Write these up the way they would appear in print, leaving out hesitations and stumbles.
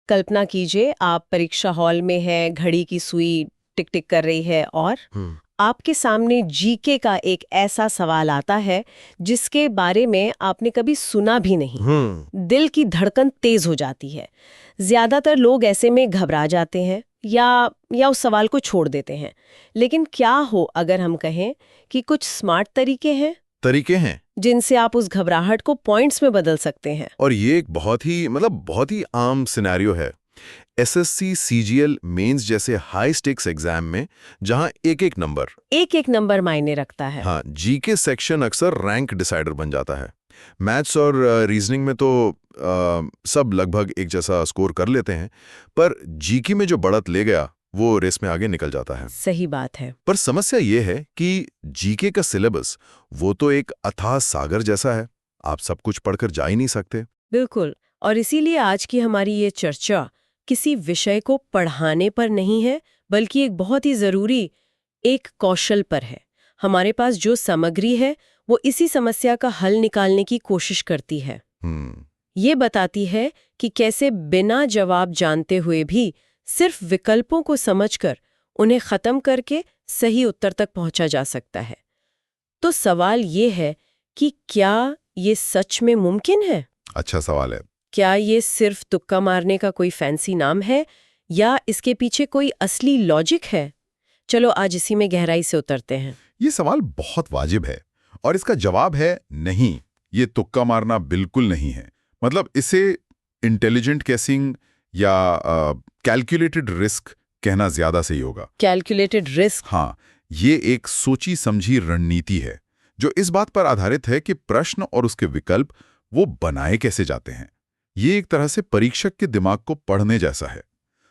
कल्पना कीजिए आप परीक्षा हॉल में हैं, घड़ी की सुई टिक टिक कर रही है और आपके सामने जीके का एक ऐसा सवाल आता है जिसके बारे में आपने कभी सुना भी नहीं। दिल की धड़कन तेज हो जाती है। ज्यादातर लोग ऐसे में घबरा जाते हैं या उस सवाल को छोड़ देते हैं। लेकिन क्या हो अगर हम कहें कि कुछ स्मार्ट तरीके हैं जिनसे आप उस घबराहट को पॉइंट्स में बदल सकते हैं। और ये एक बहुत ही आम सिनेरियो है। एसएससी, सीजीएल, मेंस जैसे हाई स्टेक्स एग्जाम में जहां एक एक नंबर मायने रखता है। हाँ, जीके सेक्शन अक्सर रैंक डिसाइडर बन जाता है। मैथ्स और रीजनिंग में तो सब लगभग एक जैसा स्कोर कर लेते हैं, पर जीके में जो बढ़त ले गया वो रेस में आगे निकल जाता है। सही बात है। पर समस्या ये है कि जीके का सिलेबस वो तो एक अथाह सागर जैसा है, आप सब कुछ पढ़कर जा ही नहीं सकते। बिल्कुल, और इसीलिए आज की हमारी ये चर्चा किसी विषय को पढ़ाने पर नहीं है, बल्कि एक बहुत ही जरूरी एक कौशल पर है। हमारे पास जो सामग्री है वो इसी समस्या का हल निकालने की कोशिश करती है। ये बताती है कि कैसे बिना जवाब जानते हुए भी सिर्फ विकल्पों को समझकर उन्हें खत्म करके सही उत्तर तक पहुंचा जा सकता है। तो सवाल ये है कि क्या ये सच में मुमकिन है? अच्छा सवाल है। क्या ये सिर्फ तुक्का मारने का कोई फैंसी नाम है या इसके पीछे कोई असली लॉजिक है? चलो आज इसी में गहराई से उतरते हैं। ये सवाल बहुत वाजिब है और इसका जवाब है नहीं, ये तुक्का मारना बिल्कुल नहीं है। मतलब इसे इंटेलिजेंट गेसिंग या कैलकुलेटेड रिस्क कहना ज्यादा सही होगा। Calculated risk? हाँ, ये एक सोची समझी रणनीति है जो इस बात पर आधारित है कि प्रश्न और उसके विकल्प वो बनाए कैसे जाते हैं। ये एक तरह से परीक्षक के दिमाग को पढ़ने जैसा है।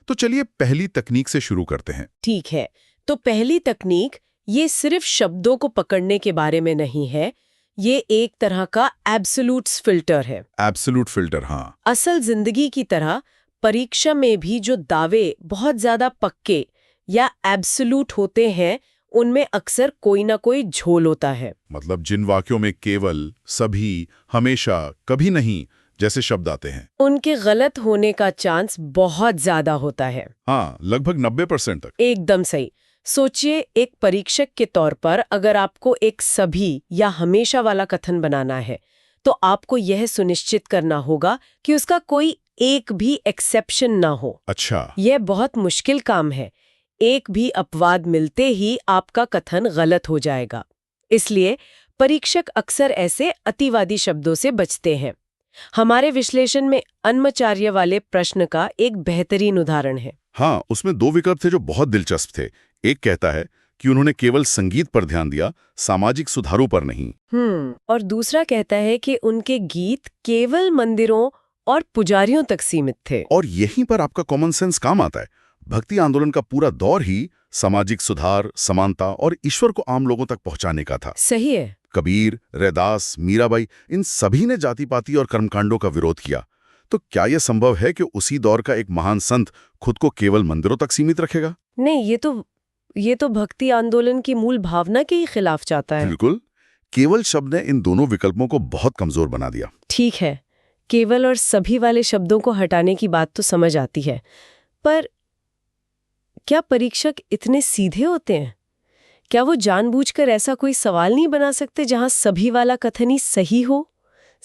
तो चलिए पहली तकनीक से शुरू करते हैं। ठीक है, तो पहली तकनीक ये सिर्फ शब्दों को पकड़ने के बारे में नहीं है, ये एक तरह का एब्सोल्यूट फिल्टर है। एब्सोल्यूट फिल्टर, हाँ। असल जिंदगी की तरह परीक्षा में भी जो दावे बहुत ज्यादा पक्के या एब्सोल्यूट होते हैं उनमें अक्सर कोई ना कोई झोल होता है। मतलब जिन वाक्यों में केवल, सभी, हमेशा, कभी नहीं जैसे शब्द आते हैं, उनके गलत होने का चांस बहुत ज्यादा होता है। हाँ, लगभग 90% तक। एकदम सही। सोचिए, एक परीक्षक के तौर पर अगर आपको एक सभी या हमेशा वाला कथन बनाना है तो आपको यह सुनिश्चित करना होगा कि उसका कोई एक भी एक्सेप्शन ना हो। अच्छा। यह बहुत मुश्किल काम है। एक भी अपवाद मिलते ही आपका कथन गलत हो जाएगा। इसलिए परीक्षक अक्सर ऐसे अतिवादी शब्दों से बचते हैं। हमारे विश्लेषण में अन्नमचार्य वाले प्रश्न का एक बेहतरीन उदाहरण है। हाँ, उसमें 2 विकल्प थे जो बहुत दिलचस्प थे। एक कहता है कि उन्होंने केवल संगीत पर ध्यान दिया, सामाजिक सुधारों पर नहीं। और दूसरा कहता है कि उनके गीत केवल मंदिरों और पुजारियों तक सीमित थे। और यहीं पर आपका कॉमन सेंस काम आता है। भक्ति आंदोलन का पूरा दौर ही सामाजिक सुधार, समानता और ईश्वर को आम लोगों तक पहुंचाने का था। सही है। कबीर, रैदास, मीराबाई, इन सभी ने जाति पाति और कर्मकांडों का विरोध किया। तो क्या यह संभव है कि उसी दौर का एक महान संत खुद को केवल मंदिरों तक सीमित रखेगा? नहीं, ये तो भक्ति आंदोलन की मूल भावना के ही खिलाफ जाता है। बिल्कुल। केवल शब्द ने इन दोनों विकल्पों को बहुत कमजोर बना दिया। ठीक है, केवल और सभी वाले शब्दों को हटाने की बात तो समझ आती है, पर क्या परीक्षक इतने सीधे होते हैं? क्या वो जानबूझकर ऐसा कोई सवाल नहीं बना सकते जहां सभी वाला कथन ही सही हो,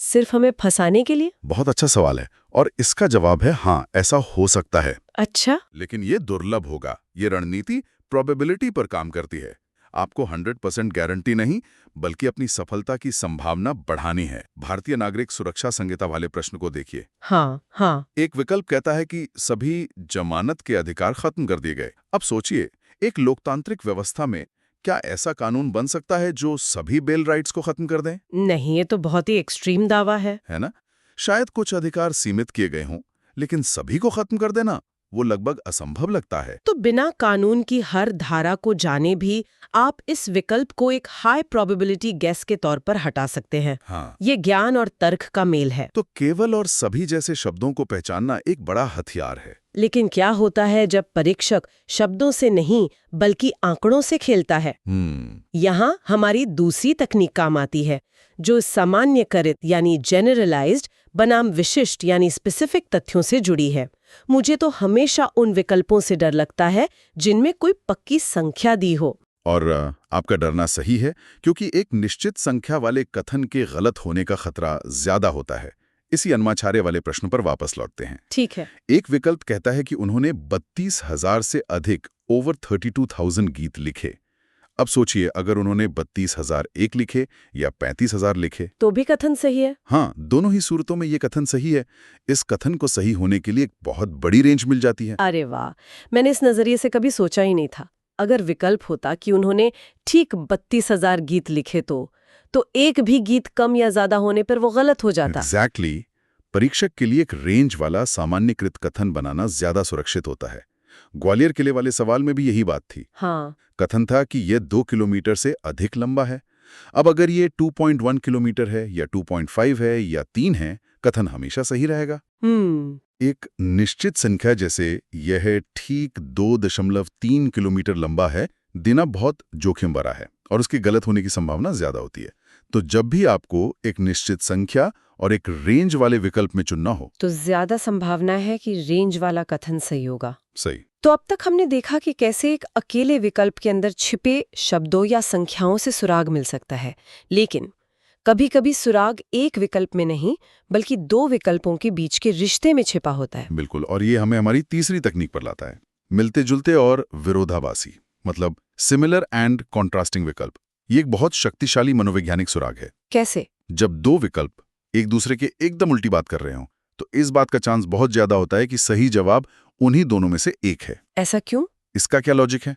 सिर्फ हमें फंसाने के लिए? बहुत अच्छा सवाल है और इसका जवाब है हाँ, ऐसा हो सकता है। अच्छा, लेकिन ये दुर्लभ होगा। ये रणनीति प्रोबेबिलिटी पर काम करती है। आपको 100% गारंटी नहीं, बल्कि अपनी सफलता की संभावना बढ़ानी है। भारतीय नागरिक सुरक्षा संहिता वाले प्रश्न को देखिए। हाँ। एक विकल्प कहता है कि सभी जमानत के अधिकार खत्म कर दिए गए। अब सोचिए, एक लोकतांत्रिक व्यवस्था में क्या ऐसा कानून बन सकता है जो सभी बेल राइट्स को खत्म कर दें? नहीं, ये तो बहुत ही एक्सट्रीम दावा है ना? शायद कुछ अधिकार सीमित किए गए हों, लेकिन सभी को खत्म कर देना वो लगभग असंभव लगता है। तो बिना कानून की हर धारा को जाने भी आप इस विकल्प को एक हाई प्रोबेबिलिटी गेस के तौर पर हटा सकते हैं। हाँ। ये ज्ञान और तर्क का मेल है। तो केवल और सभी जैसे शब्दों को पहचानना एक बड़ा हथियार है। लेकिन क्या होता है जब परीक्षक शब्दों से नहीं बल्कि आंकड़ों से खेलता है? यहाँ हमारी दूसरी तकनीक काम आती है, जो सामान्यकरित यानी जनरलाइज्ड बनाम विशिष्ट यानी स्पेसिफिक तथ्यों से जुड़ी है। मुझे तो हमेशा उन विकल्पों से डर लगता है जिनमें कोई पक्की संख्या दी हो। और आपका डरना सही है, क्योंकि एक निश्चित संख्या वाले कथन के गलत होने का खतरा ज्यादा होता है। इसी अन्माचार्य वाले प्रश्न पर वापस लौटते हैं। ठीक है। एक विकल्प कहता है कि उन्होंने 32,000 से अधिक ओवर 32,000 गीत लिखे। अब सोचिए, अगर उन्होंने 32,001 लिखे या 35,000 लिखे तो भी कथन सही है। हाँ, दोनों ही सूरतों में ये कथन सही है। इस कथन को सही होने के लिए एक बहुत बड़ी रेंज मिल जाती है। अरे वाह, मैंने इस नजरिए से कभी सोचा ही नहीं था। अगर विकल्प होता कि उन्होंने ठीक 32,000 गीत लिखे तो एक भी गीत कम या ज्यादा होने पर वो गलत हो जाता। एग्जैक्टली। परीक्षक के लिए एक रेंज वाला सामान्यकृत कथन बनाना ज्यादा सुरक्षित होता है। ग्वालियर किले वाले सवाल में भी यही बात थी। हाँ। कथन था कि यह 2 किलोमीटर से अधिक लंबा है। अब अगर ये 2.1 किलोमीटर है या 2.5 है या 3 है, कथन हमेशा सही रहेगा। एक निश्चित संख्या जैसे यह ठीक 2.3 किलोमीटर लंबा है देना बहुत जोखिम भरा है और उसके गलत होने की संभावना ज्यादा होती है। तो जब भी आपको एक निश्चित संख्या और एक रेंज वाले विकल्प में चुनना हो तो ज्यादा संभावना है कि रेंज वाला कथन सही होगा। सही। तो अब तक हमने देखा कि कैसे एक अकेले विकल्प के अंदर छिपे शब्दों या संख्याओं से सुराग मिल सकता है, लेकिन कभी-कभी सुराग एक विकल्प में नहीं बल्कि दो विकल्पों के बीच के रिश्ते में छिपा होता है। बिल्कुल, और ये हमें हमारी तीसरी तकनीक पर लाता है, मिलते जुलते और विरोधाभासी, मतलब सिमिलर एंड कॉन्ट्रास्टिंग विकल्प। ये एक बहुत शक्तिशाली मनोवैज्ञानिक सुराग है। कैसे? जब दो विकल्प एक दूसरे के एकदम उल्टी बात कर रहे हों तो इस बात का चांस बहुत ज्यादा होता है कि सही जवाब उन्हीं दोनों में से एक है। ऐसा क्यों? इसका क्या लॉजिक है?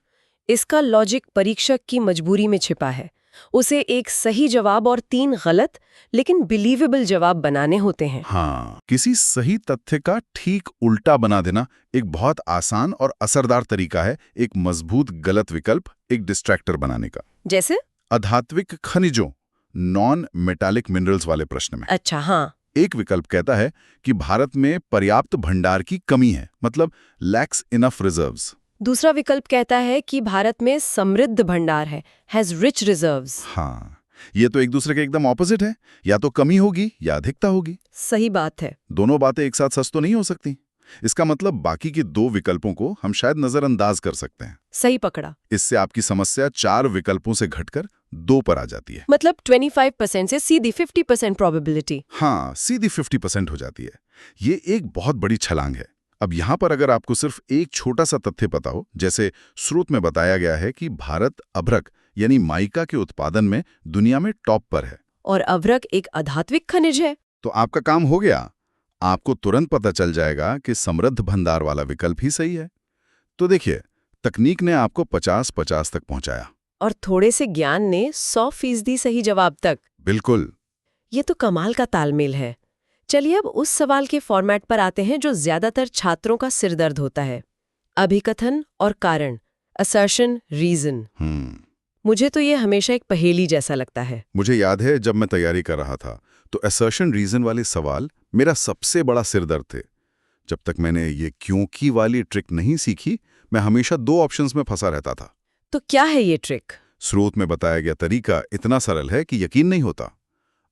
इसका लॉजिक परीक्षक की मजबूरी में छिपा है। उसे एक सही जवाब और 3 गलत लेकिन बिलीवेबल जवाब बनाने होते हैं। हाँ, किसी सही तथ्य का ठीक उल्टा बना देना एक बहुत आसान और असरदार तरीका है एक मजबूत गलत विकल्प, एक डिस्ट्रैक्टर बनाने का। जैसे अधात्विक खनिजों, नॉन मेटालिक मिनरल्स वाले प्रश्न में। अच्छा, हाँ। एक विकल्प कहता है कि भारत में पर्याप्त भंडार की कमी है, मतलब लैक्स इनफ रिजर्व्स। दूसरा विकल्प कहता है कि भारत में समृद्ध भंडार है, हैज रिच रिजर्व्स। हाँ, ये तो एक दूसरे के एकदम ऑपोजिट है। या तो कमी होगी या अधिकता होगी। सही बात है। दोनों बातें एक साथ सच तो नहीं हो सकती। इसका मतलब बाकी के दो विकल्पों को हम शायद नजरअंदाज कर सकते हैं। सही पकड़ा। इससे आपकी समस्या 4 विकल्पों से घटकर 2 पर आ जाती है। मतलब 25% से सीधी 50% प्रोबेबिलिटी। हाँ, सीधी 50% हो जाती है। ये एक बहुत बड़ी छलांग है। अब यहाँ पर अगर आपको सिर्फ एक छोटा सा तथ्य पता हो, जैसे स्रोत में बताया गया है कि भारत अभ्रक यानी माइका के उत्पादन में दुनिया में टॉप पर है और अभ्रक एक अधात्विक खनिज है, तो आपका काम हो गया। आपको तुरंत पता चल जाएगा कि समृद्ध भंडार वाला विकल्प ही सही है। तो देखिए, तकनीक ने आपको 50-50 तक पहुंचाया और थोड़े से ज्ञान ने 100% सही जवाब तक। बिल्कुल। ये तो कमाल का तालमेल है। चलिए अब उस सवाल के फॉर्मेट पर आते हैं जो ज्यादातर छात्रों का सिरदर्द होता है, अभिकथन और कारण, असर्शन, रीजन। मुझे तो ये हमेशा एक पहेली जैसा लगता है। मुझे याद है जब मैं तैयारी कर रहा था तो असर्शन रीजन वाले सवाल मेरा सबसे बड़ा सिरदर्द थे। जब तक मैंने ये क्योंकि वाली ट्रिक नहीं सीखी, मैं हमेशा 2 ऑप्शंस में फंसा रहता था। तो क्या है ये ट्रिक? स्रोत में बताया गया तरीका इतना सरल है कि यकीन नहीं होता।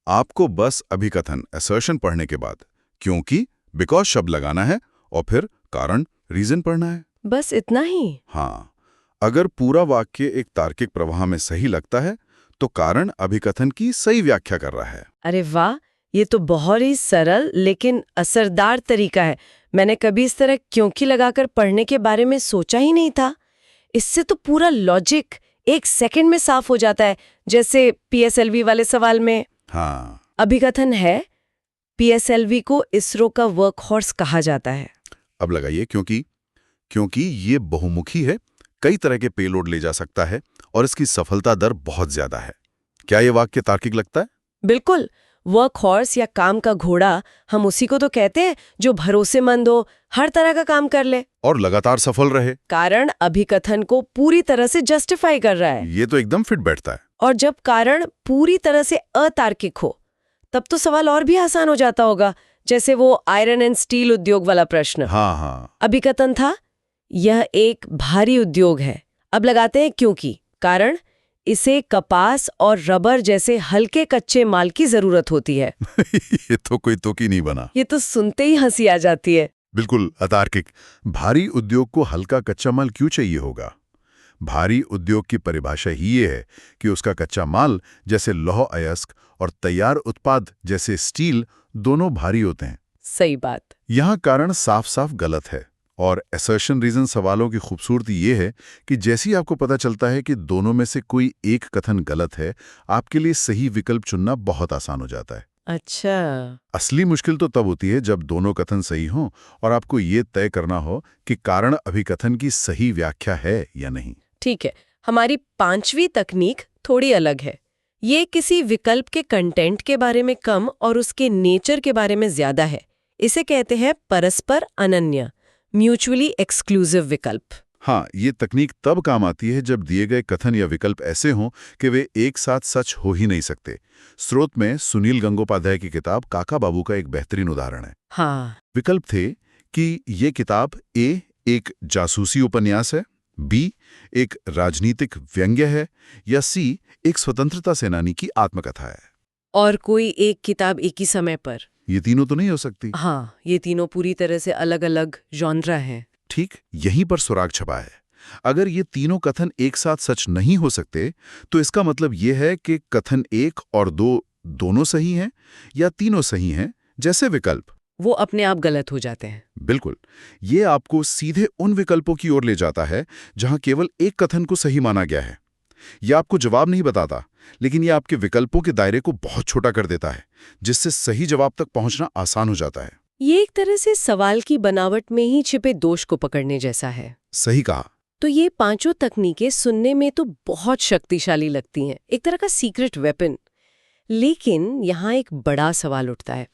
आपको बस अभिकथन असर्शन पढ़ने के बाद क्योंकि बिकॉज शब्द लगाना है और फिर कारण रीजन पढ़ना है। बस इतना ही? हाँ, अगर पूरा वाक्य एक तार्किक प्रवाह में सही लगता है तो कारण अभिकथन की सही व्याख्या कर रहा है। अरे वाह, ये तो बहुत ही सरल लेकिन असरदार तरीका है। मैंने कभी इस तरह क्योंकि लगाकर पढ़ने के बारे में सोचा ही नहीं था। इससे तो पूरा लॉजिक 1 सेकंड में साफ हो जाता है, जैसे पीएसएलवी वाले सवाल में। हाँ, अभिकथन है पीएसएलवी को इसरो का वर्कहॉर्स कहा जाता है। अब लगाइए क्योंकि ये बहुमुखी है, कई तरह के पेलोड ले जा सकता है और इसकी सफलता दर बहुत ज्यादा है। क्या ये वाक्य तार्किक लगता है? बिल्कुल। वर्कहॉर्स या काम का घोड़ा, हम उसी को तो कहते हैं जो भरोसेमंद हो, हर तरह का काम कर ले और लगातार सफल रहे। कारण अभिकथन को पूरी तरह से जस्टिफाई कर रहा है। ये तो एकदम फिट बैठता है। और जब कारण पूरी तरह से अतार्किक हो तब तो सवाल और भी आसान हो जाता होगा, जैसे वो आयरन एंड स्टील उद्योग वाला प्रश्न। हाँ। अभिकथन था यह एक भारी उद्योग है। अब लगाते हैं क्योंकि कारण इसे कपास और रबर जैसे हल्के कच्चे माल की जरूरत होती है। ये तो कोई तुक नहीं बना। ये तो सुनते ही हंसी आ जाती है। बिल्कुल अतार्किक। भारी उद्योग को हल्का कच्चा माल क्यों चाहिए होगा? भारी उद्योग की परिभाषा ही ये है कि उसका कच्चा माल जैसे लौह अयस्क और तैयार उत्पाद जैसे स्टील दोनों भारी होते हैं। सही बात। यहाँ कारण साफ साफ गलत है। और असर्शन रीजन सवालों की खूबसूरती ये है कि जैसे ही आपको पता चलता है कि दोनों में से कोई एक कथन गलत है, आपके लिए सही विकल्प चुनना बहुत आसान हो जाता है। अच्छा। असली मुश्किल तो तब होती है जब दोनों कथन सही हों और आपको ये तय करना हो कि कारण अभिकथन की सही व्याख्या है या नहीं। ठीक है, हमारी पांचवी तकनीक थोड़ी अलग है। ये किसी विकल्प के कंटेंट के बारे में कम और उसके नेचर के बारे में ज्यादा है। इसे कहते हैं परस्पर अनन्य, म्यूचुअली एक्सक्लूसिव विकल्प। हाँ, ये तकनीक तब काम आती है जब दिए गए कथन या विकल्प ऐसे हों कि वे एक साथ सच हो ही नहीं सकते। स्रोत में सुनील गंगोपाध्याय की किताब काका बाबू का एक बेहतरीन उदाहरण है। हाँ। विकल्प थे कि ये किताब ए एक जासूसी उपन्यास है, बी एक राजनीतिक व्यंग्य है, या सी एक स्वतंत्रता सेनानी की आत्मकथा है। और कोई एक किताब एक ही समय पर? ये तीनों तो नहीं हो सकती। हाँ, ये तीनों पूरी तरह से अलग-अलग जॉनरा हैं। ठीक यहीं पर सुराग छपा है। अगर ये तीनों कथन एक साथ सच नहीं हो सकते, तो इसका मतलब ये है कि कथन 1 और 2 दोनों सही हैं या तीनों सही हैं, जैसे विकल्प वो अपने आप गलत हो जाते हैं। बिल्कुल। ये आपको सीधे उन विकल्पों की ओर ले जाता है जहां केवल एक कथन को सही माना गया है। यह आपको जवाब नहीं बताता, लेकिन यह आपके विकल्पों के दायरे को बहुत छोटा कर देता है, जिससे सही जवाब तक पहुंचना आसान हो जाता है। ये एक तरह से सवाल की बनावट में ही छिपे दोष को पकड़ने जैसा है। सही कहा। तो ये पांचों तकनीकें सुनने में तो बहुत शक्तिशाली लगती हैं, एक तरह का सीक्रेट वेपन। लेकिन यहाँ एक बड़ा सवाल उठता है,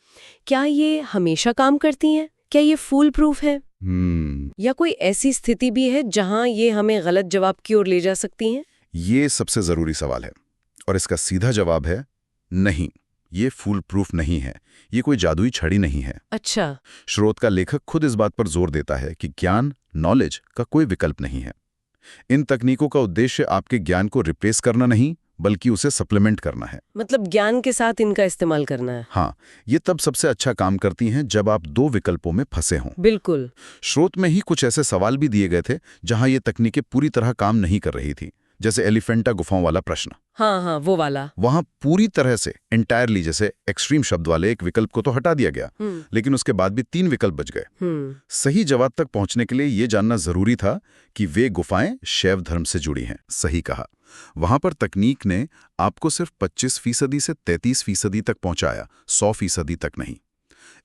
क्या ये हमेशा काम करती हैं? क्या ये फूल प्रूफ है? या कोई ऐसी स्थिति भी है जहां ये हमें गलत जवाब की ओर ले जा सकती हैं? ये सबसे जरूरी सवाल है, और इसका सीधा जवाब है नहीं। ये फूल प्रूफ नहीं है, ये कोई जादुई छड़ी नहीं है। अच्छा। स्रोत का लेखक खुद इस बात पर जोर देता है कि ज्ञान, नॉलेज का कोई विकल्प नहीं है। इन तकनीकों का उद्देश्य आपके ज्ञान को रिप्लेस करना नहीं, बल्कि उसे सप्लीमेंट करना है। मतलब ज्ञान के साथ इनका इस्तेमाल करना है। हाँ, ये तब सबसे अच्छा काम करती हैं जब आप दो विकल्पों में फंसे हों। बिल्कुल। स्रोत में ही कुछ ऐसे सवाल भी दिए गए थे जहां ये तकनीकें पूरी तरह काम नहीं कर रही थी, जैसे एलिफेंटा गुफाओं वाला प्रश्न। हाँ, वो वाला। वहां पूरी तरह से एंटायरली जैसे एक्सट्रीम शब्द वाले एक विकल्प को तो हटा दिया गया, लेकिन उसके बाद भी 3 विकल्प बच गए। सही जवाब तक पहुंचने के लिए ये जानना जरूरी था कि वे गुफाएं शैव धर्म से जुड़ी हैं। सही कहा। वहां पर तकनीक ने आपको सिर्फ 25% से 33% तक पहुंचाया, 100% तक नहीं।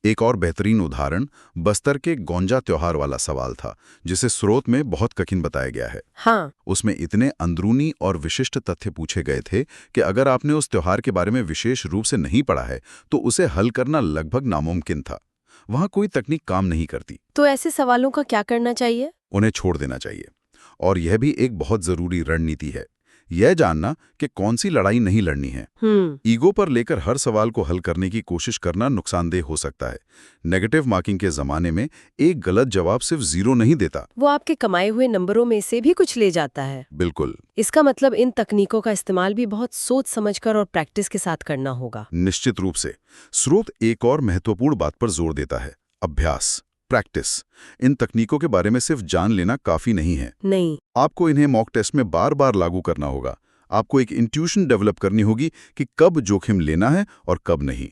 एक और बेहतरीन उदाहरण बस्तर के गोंजा त्योहार वाला सवाल था, जिसे स्रोत में बहुत कठिन बताया गया है। हाँ। उसमें इतने अंदरूनी और विशिष्ट तथ्य पूछे गए थे कि अगर आपने उस त्योहार के बारे में विशेष रूप से नहीं पढ़ा है तो उसे हल करना लगभग नामुमकिन था। वहां कोई तकनीक काम नहीं करती। तो ऐसे सवालों का क्या करना चाहिए? उन्हें छोड़ देना चाहिए। और यह भी एक बहुत जरूरी रणनीति है, यह जानना कि कौन सी लड़ाई नहीं लड़नी है। ईगो पर लेकर हर सवाल को हल करने की कोशिश करना नुकसानदेह हो सकता है। नेगेटिव मार्किंग के जमाने में एक गलत जवाब सिर्फ 0 नहीं देता, वो आपके कमाए हुए नंबरों में से भी कुछ ले जाता है। बिल्कुल। इसका मतलब इन तकनीकों का इस्तेमाल भी बहुत सोच समझकर और प्रैक्टिस के साथ करना होगा। निश्चित रूप से। स्रोत एक और महत्वपूर्ण बात पर जोर देता है, अभ्यास, प्रैक्टिस। इन तकनीकों के बारे में सिर्फ जान लेना काफी नहीं है। नहीं, आपको इन्हें मॉक टेस्ट में बार बार लागू करना होगा। आपको एक इंट्यूशन डेवलप करनी होगी कि कब जोखिम लेना है और कब नहीं।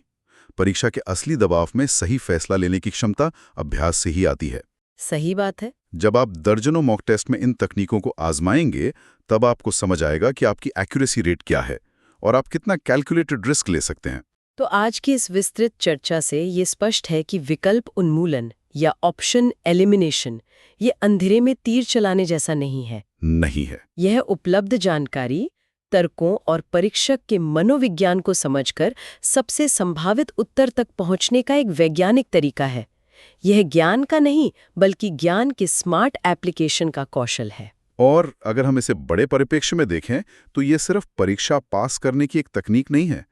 परीक्षा के असली दबाव में सही फैसला लेने की क्षमता अभ्यास से ही आती है। सही बात है। जब आप दर्जनों मॉक टेस्ट में इन तकनीकों को आजमाएंगे, तब आपको समझ आएगा कि आपकी एक्यूरेसी रेट क्या है और आप कितना कैलकुलेटेड रिस्क ले सकते हैं। तो आज की इस विस्तृत चर्चा से ये स्पष्ट है कि विकल्प उन्मूलन या ऑप्शन एलिमिनेशन ये अंधेरे में तीर चलाने जैसा नहीं है। नहीं है। यह उपलब्ध जानकारी, तर्कों और परीक्षक के मनोविज्ञान को समझकर सबसे संभावित उत्तर तक पहुंचने का एक वैज्ञानिक तरीका है। यह ज्ञान का नहीं, बल्कि ज्ञान के स्मार्ट एप्लीकेशन का कौशल है। और अगर हम इसे बड़े परिप्रेक्ष्य में देखें तो ये सिर्फ परीक्षा पास करने की एक तकनीक नहीं है।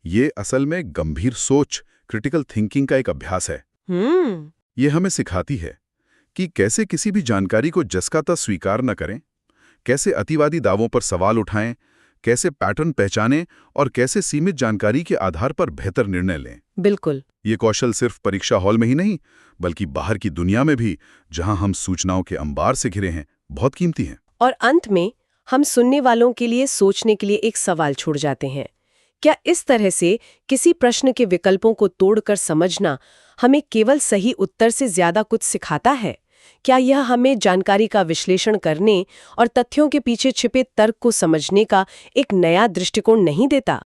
ये असल में गंभीर सोच, क्रिटिकल थिंकिंग का एक अभ्यास है। ये हमें सिखाती है कि कैसे किसी भी जानकारी को जस का तस स्वीकार न करें, कैसे अतिवादी दावों पर सवाल उठाएं, कैसे पैटर्न पहचानें और कैसे सीमित जानकारी के आधार पर बेहतर निर्णय लें। बिल्कुल। ये कौशल सिर्फ परीक्षा हॉल में ही नहीं, बल्कि बाहर की दुनिया में भी, जहां हम सूचनाओं के अंबार से घिरे हैं, बहुत कीमती हैं। और अंत में हम सुनने वालों के लिए सोचने के लिए एक सवाल छोड़ जाते हैं। क्या इस तरह से किसी प्रश्न के विकल्पों को तोड़कर समझना हमें केवल सही उत्तर से ज्यादा कुछ सिखाता है? क्या यह हमें जानकारी का विश्लेषण करने और तथ्यों के पीछे छिपे तर्क को समझने का एक नया दृष्टिकोण नहीं देता?